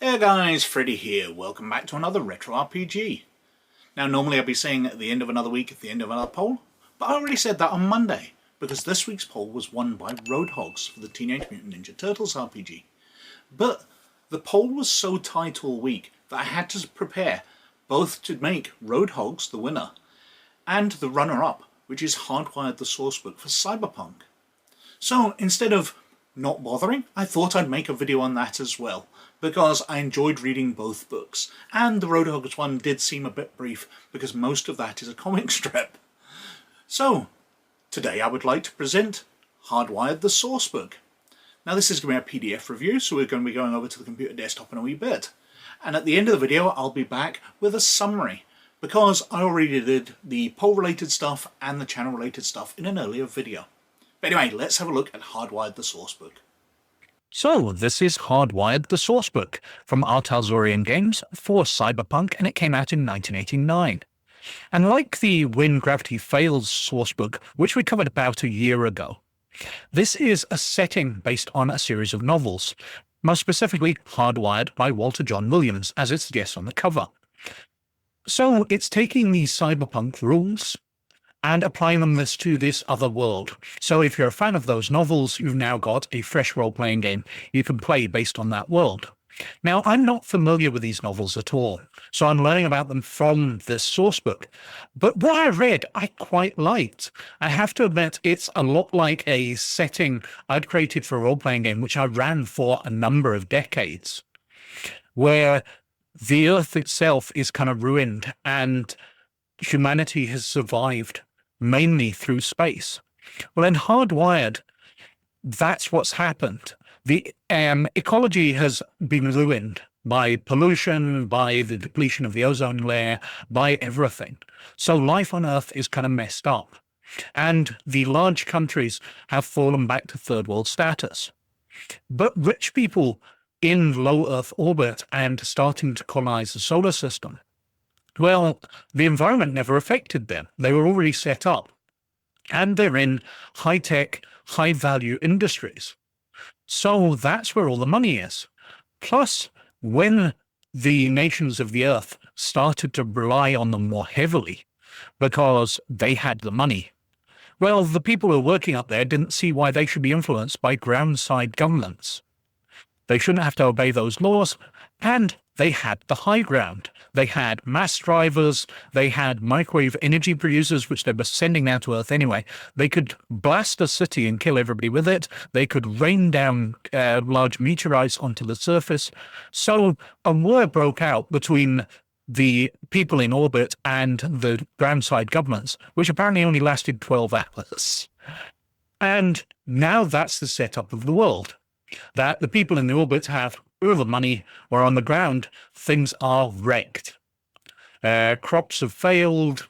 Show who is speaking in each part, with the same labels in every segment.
Speaker 1: Hey guys, Freddy here. Welcome back to another Retro RPG. Now normally I'd be saying at the end of another week, at the end of another poll, but I already said that on Monday, because this week's poll was won by Roadhogs for the Teenage Mutant Ninja Turtles RPG. But the poll was so tight all week that I had to prepare both to make Roadhogs the winner and the runner-up, which is Hardwired the Sourcebook for Cyberpunk. So instead of not bothering, I thought I'd make a video on that as well, because I enjoyed reading both books, and the Roadhogs one did seem a bit brief because most of that is a comic strip. So, today I would like to present Hardwired the Sourcebook. Now this is going to be a PDF review, so we're going to be going over to the computer desktop in a wee bit. And at the end of the video I'll be back with a summary, because I already did the poll related stuff and the channel related stuff in an earlier video. But anyway, let's have a look at Hardwired the Sourcebook.
Speaker 2: So, this is Hardwired the Sourcebook from Talsorian Games for Cyberpunk, and it came out in 1989. And like the When Gravity Fails sourcebook, which we covered about a year ago, this is a setting based on a series of novels, most specifically Hardwired by Walter Jon Williams, as it suggests on the cover. So, it's taking these cyberpunk rules and applying them to this other world. So if you're a fan of those novels, you've now got a fresh role-playing game you can play based on that world. Now, I'm not familiar with these novels at all, so I'm learning about them from this sourcebook. But what I read, I quite liked. I have to admit, it's a lot like a setting I'd created for a role-playing game, which I ran for a number of decades, where the Earth itself is kind of ruined and humanity has survived mainly through space. Well, in Hardwired, that's what's happened. The ecology has been ruined by pollution, by the depletion of the ozone layer, by everything. So life on Earth is kind of messed up. And the large countries have fallen back to third world status. But rich people in low Earth orbit and starting to colonize the solar system, well, the environment never affected them. They were already set up. And they're in high-tech, high-value industries. So that's where all the money is. Plus, when the nations of the Earth started to rely on them more heavily because they had the money, well, the people who were working up there didn't see why they should be influenced by ground-side governments. They shouldn't have to obey those laws, and they had the high ground. They had mass drivers, they had microwave energy producers, which they were sending down to Earth anyway. They could blast a city and kill everybody with it. They could rain down large meteorites onto the surface. So a war broke out between the people in orbit and the ground-side governments, which apparently only lasted 12 hours. And now that's the setup of the world, that the people in the orbit have all the money, where on the ground, things are wrecked. Crops have failed,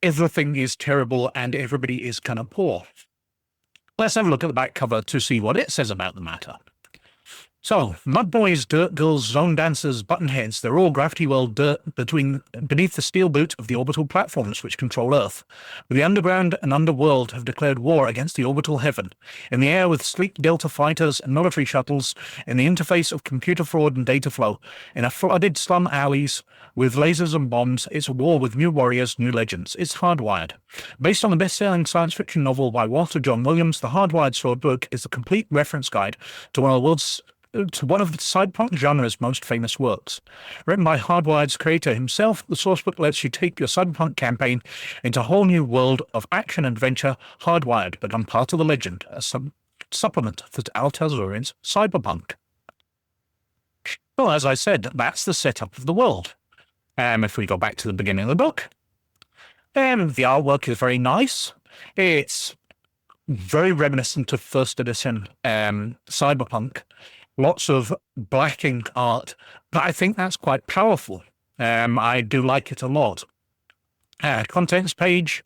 Speaker 2: everything is terrible, and everybody is kind of poor. Let's have a look at the back cover to see what it says about the matter. So, Mudboys, dirtgirls, zonedancers, buttonheads, they're all gravity world dirt beneath the steel boot of the orbital platforms which control Earth. The underground and underworld have declared war against the Orbital Heaven. In the air with sleek Delta fighters and military shuttles, in the interface of computer fraud and data flow, in a flooded slum alleys with lasers and bombs, it's a war with new warriors, new legends. It's Hardwired. Based on the best-selling science fiction novel by Walter Jon Williams, the Hardwired Sourcebook is a complete reference guide to one of the cyberpunk genre's most famous works. Written by Hardwired's creator himself, the sourcebook lets you take your cyberpunk campaign into a whole new world of action and adventure. Hardwired, become part of the legend, a supplement to Talsorian's Cyberpunk. Well, as I said, that's the setup of the world. If we go back to the beginning of the book, the artwork is very nice. It's very reminiscent of first edition Cyberpunk. Lots of black ink art, but I think that's quite powerful. I do like it a lot. Contents page,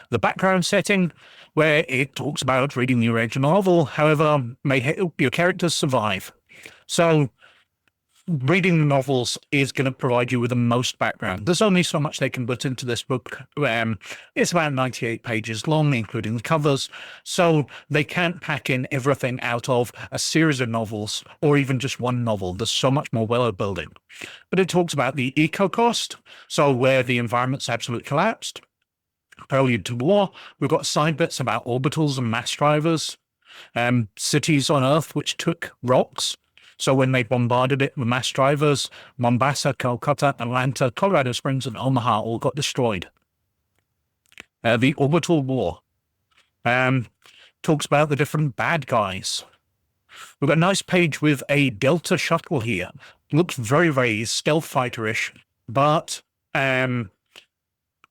Speaker 2: the background setting, where it talks about reading the original novel, however, may help your characters survive. So, reading the novels is going to provide you with the most background. There's only so much they can put into this book. It's about 98 pages long, including the covers, so they can't pack in everything out of a series of novels or even just one novel. There's so much more world building. But it talks about the eco cost, so where the environment's absolutely collapsed. Prelude to war. We've got side bits about orbitals and mass drivers, cities on Earth which took rocks. So when they bombarded it with mass drivers, Mombasa, Calcutta, Atlanta, Colorado Springs, and Omaha all got destroyed. The Orbital War talks about the different bad guys. We've got a nice page with a Delta shuttle here. Looks very, very stealth fighter-ish, but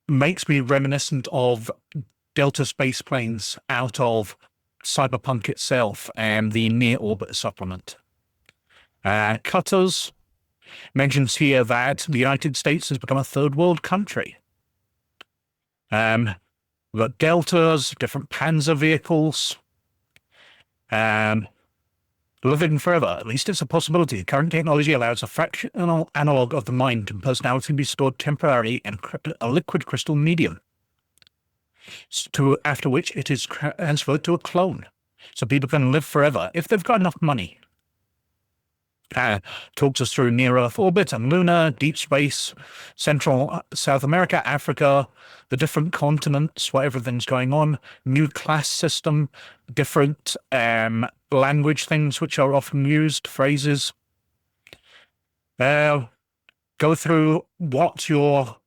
Speaker 2: makes me reminiscent of Delta space planes out of Cyberpunk itself and the Near Orbit supplement. Cutters mentions here that the United States has become a third world country. We've got deltas, different Panzer vehicles. Living forever, at least it's a possibility. Current technology allows a fractional analog of the mind and personality to be stored temporarily in a liquid crystal medium, after which it is transferred to a clone. So people can live forever if they've got enough money. Talks us through near-Earth orbit and lunar, deep space, Central South America, Africa, the different continents, what everything's going on, new class system, different language things which are often used, phrases. Go through what your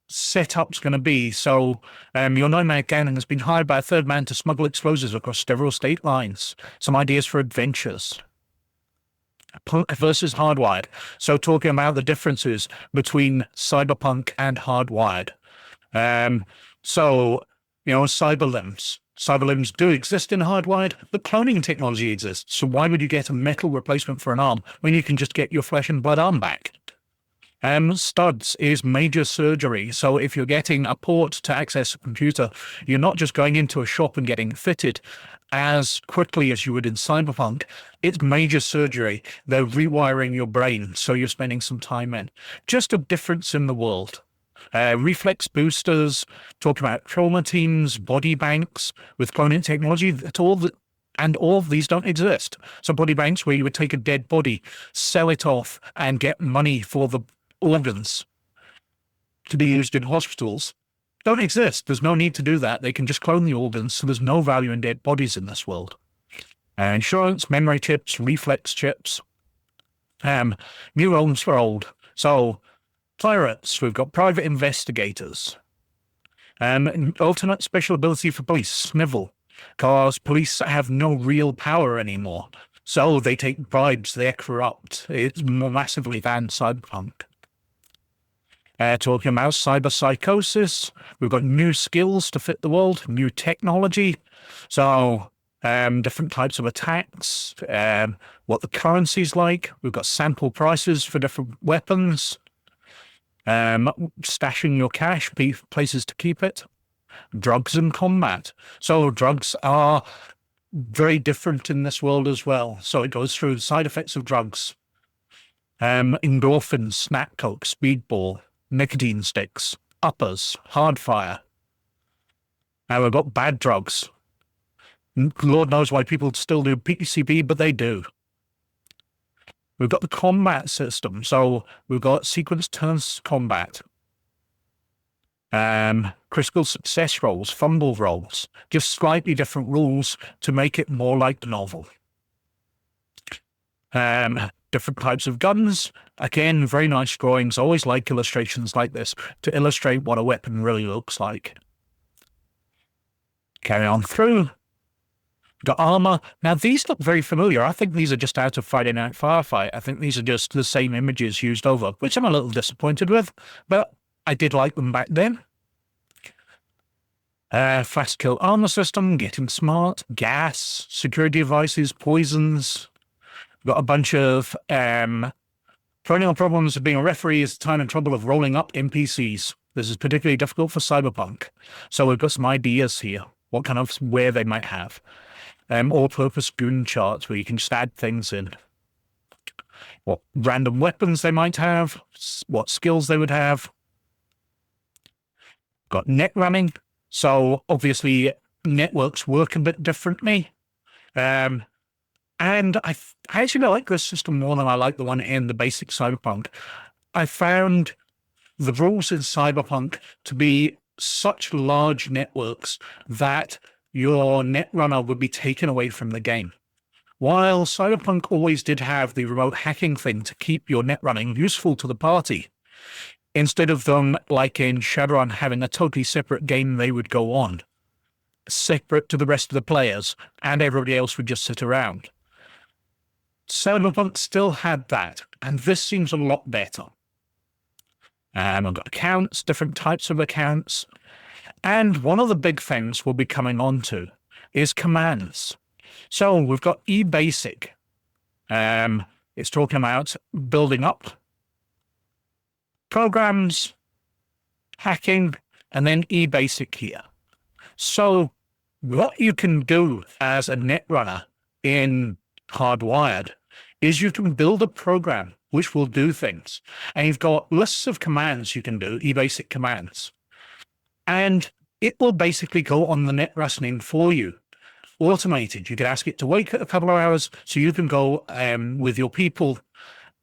Speaker 2: setup's going to be. So your nomad gang has been hired by a third man to smuggle explosives across several state lines. Some ideas for adventures. Versus Hardwired. So talking about the differences between Cyberpunk and Hardwired. Cyber limbs. Cyber limbs do exist in Hardwired, but cloning technology exists. So why would you get a metal replacement for an arm when you can just get your flesh and blood arm back? Studs is major surgery. So if you're getting a port to access a computer, you're not just going into a shop and getting fitted as quickly as you would in Cyberpunk. It's major surgery. They're rewiring your brain, so you're spending some time in. Just a difference in the world. Reflex boosters, talk about trauma teams, body banks with cloning technology. All of these don't exist. So body banks where you would take a dead body, sell it off, and get money for the organs to be used in hospitals don't exist. There's no need to do that. They can just clone the organs, so there's no value in dead bodies in this world. Insurance, memory chips, reflex chips, neurons for old. So pirates, we've got private investigators, alternate special ability for police, snivel, because police have no real power anymore. So they take bribes, they're corrupt. It's massively than Cyberpunk. Talking about cyber psychosis, we've got new skills to fit the world, new technology. So different types of attacks, what the currency's like. We've got sample prices for different weapons, stashing your cash, places to keep it, drugs and combat. So drugs are very different in this world as well. So it goes through the side effects of drugs. Endorphins, snack coke, speedball, nicotine sticks, uppers, hard fire. Now we've got bad drugs. Lord knows why people still do PCB, but they do. We've got the combat system. So we've got sequence turns combat. Critical success rolls, fumble rolls, just slightly different rules to make it more like the novel. Different types of guns. Again, very nice drawings. Always like illustrations like this to illustrate what a weapon really looks like. Carry on through. The armor. Now, these look very familiar. I think these are just out of Friday Night Firefight. I think these are just the same images used over, which I'm a little disappointed with, but I did like them back then. Fast kill armor system, getting smart, gas, security devices, poisons. Got a bunch of perennial problems of being a referee is the time and trouble of rolling up NPCs. This is particularly difficult for Cyberpunk. So we've got some ideas here, what kind of wear they might have. All-purpose goon charts where you can just add things in. what random weapons they might have, what skills they would have. Got net running, so obviously networks work a bit differently. And I actually like this system more than I like the one in the basic Cyberpunk. I found the rules in Cyberpunk to be such large networks that your netrunner would be taken away from the game. While Cyberpunk always did have the remote hacking thing to keep your netrunning useful to the party, instead of them, like in Shadowrun, having a totally separate game they would go on, separate to the rest of the players, and everybody else would just sit around. Cyberpunk still had that, and this seems a lot better. I've got accounts, different types of accounts, and one of the big things we'll be coming on to is commands. So we've got eBasic. It's talking about building up programs, hacking, and then eBasic here. So what you can do as a netrunner in Hardwired is you can build a program which will do things. And you've got lists of commands you can do, eBasic commands. And it will basically go on the netrunning for you, automated. You can ask it to wait a couple of hours so you can go with your people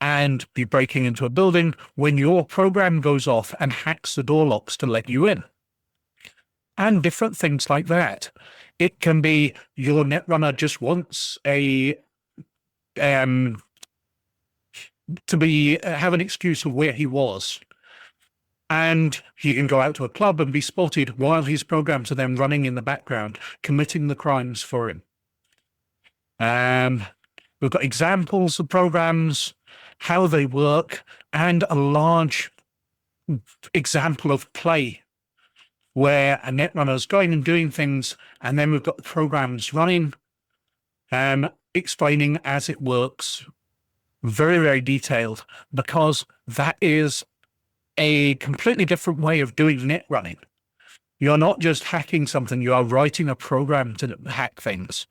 Speaker 2: and be breaking into a building when your program goes off and hacks the door locks to let you in. And different things like that. It can be your netrunner just wants have an excuse of where he was, and he can go out to a club and be spotted while his programs are then running in the background, committing the crimes for him. We've got examples of programs, how they work, and a large example of play where a netrunner is going and doing things, and then we've got the programs running, explaining as it works. Very, very detailed, because that is a completely different way of doing net running. You're not just hacking something, you are writing a program to hack things.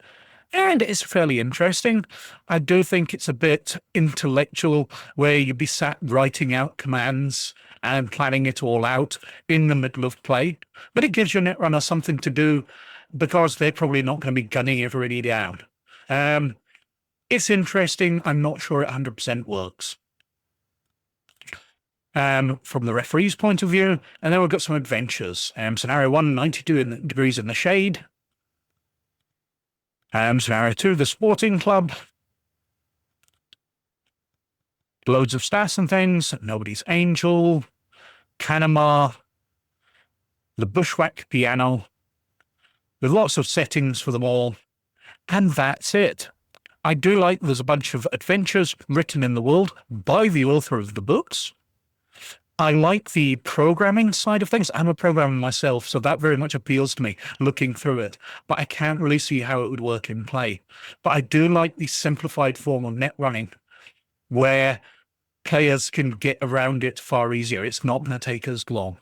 Speaker 2: And it's fairly interesting. I do think it's a bit intellectual, where you'd be sat writing out commands and planning it all out in the middle of play. But it gives your netrunner something to do, because they're probably not going to be gunning everybody down. It's interesting. I'm not sure it 100% works. From the referee's point of view, and then we've got some adventures. Scenario 1, 92 degrees in the shade. Scenario 2, the sporting club. Loads of stats and things. Nobody's Angel. Panama. The Bushwhack piano. With lots of settings for them all. And that's it. I do like there's a bunch of adventures written in the world by the author of the books. I like the programming side of things. I'm a programmer myself, so that very much appeals to me, looking through it. But I can't really see how it would work in play. But I do like the simplified form of net running, where players can get around it far easier. It's not going to take as long.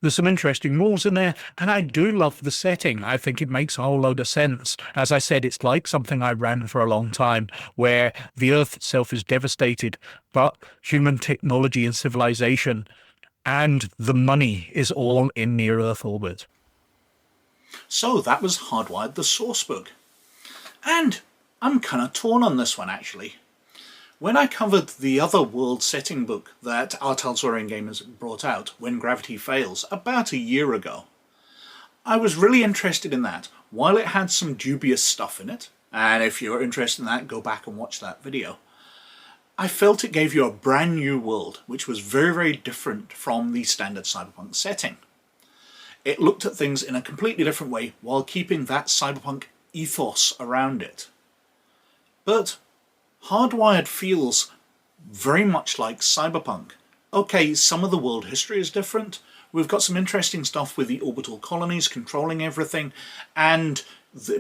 Speaker 2: There's some interesting rules in there, and I do love the setting. I think it makes a whole load of sense. As I said, it's like something I ran for a long time, where the Earth itself is devastated, but human technology and civilization and the money is all in near-Earth orbit.
Speaker 1: So that was Hardwired the Sourcebook. And I'm kind of torn on this one, actually. When I covered the other world setting book that our Talsorian gamers brought out, When Gravity Fails, about a year ago, I was really interested in that. While it had some dubious stuff in it, and if you're interested in that, go back and watch that video, I felt it gave you a brand new world, which was very, very different from the standard Cyberpunk setting. It looked at things in a completely different way while keeping that Cyberpunk ethos around it. But Hardwired feels very much like Cyberpunk. Okay, some of the world history is different. We've got some interesting stuff with the orbital colonies controlling everything and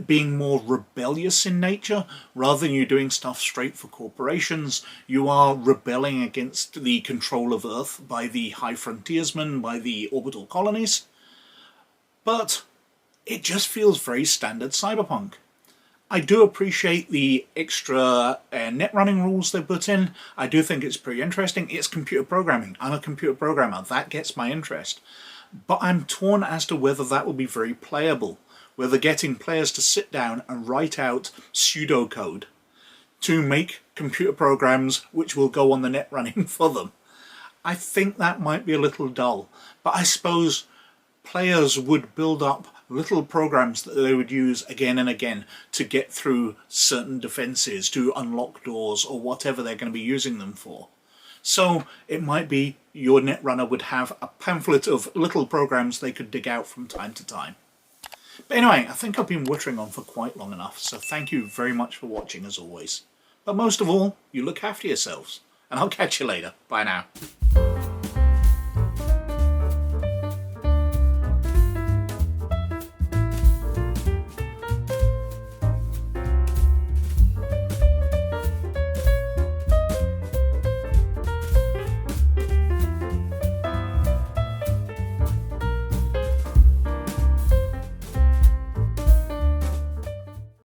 Speaker 1: being more rebellious in nature. Rather than you doing stuff straight for corporations, you are rebelling against the control of Earth by the high frontiersmen, by the orbital colonies. But it just feels very standard Cyberpunk. I do appreciate the extra net running rules they've put in. I do think it's pretty interesting. It's computer programming. I'm a computer programmer. That gets my interest. But I'm torn as to whether that will be very playable. Whether getting players to sit down and write out pseudocode to make computer programs which will go on the net running for them. I think that might be a little dull. But I suppose players would build up little programs that they would use again and again to get through certain defenses, to unlock doors, or whatever they're going to be using them for. So it might be your netrunner would have a pamphlet of little programs they could dig out from time to time. But anyway, I think I've been wittering on for quite long enough, so thank you very much for watching as always. But most of all, you look after yourselves, and I'll catch you later. Bye now.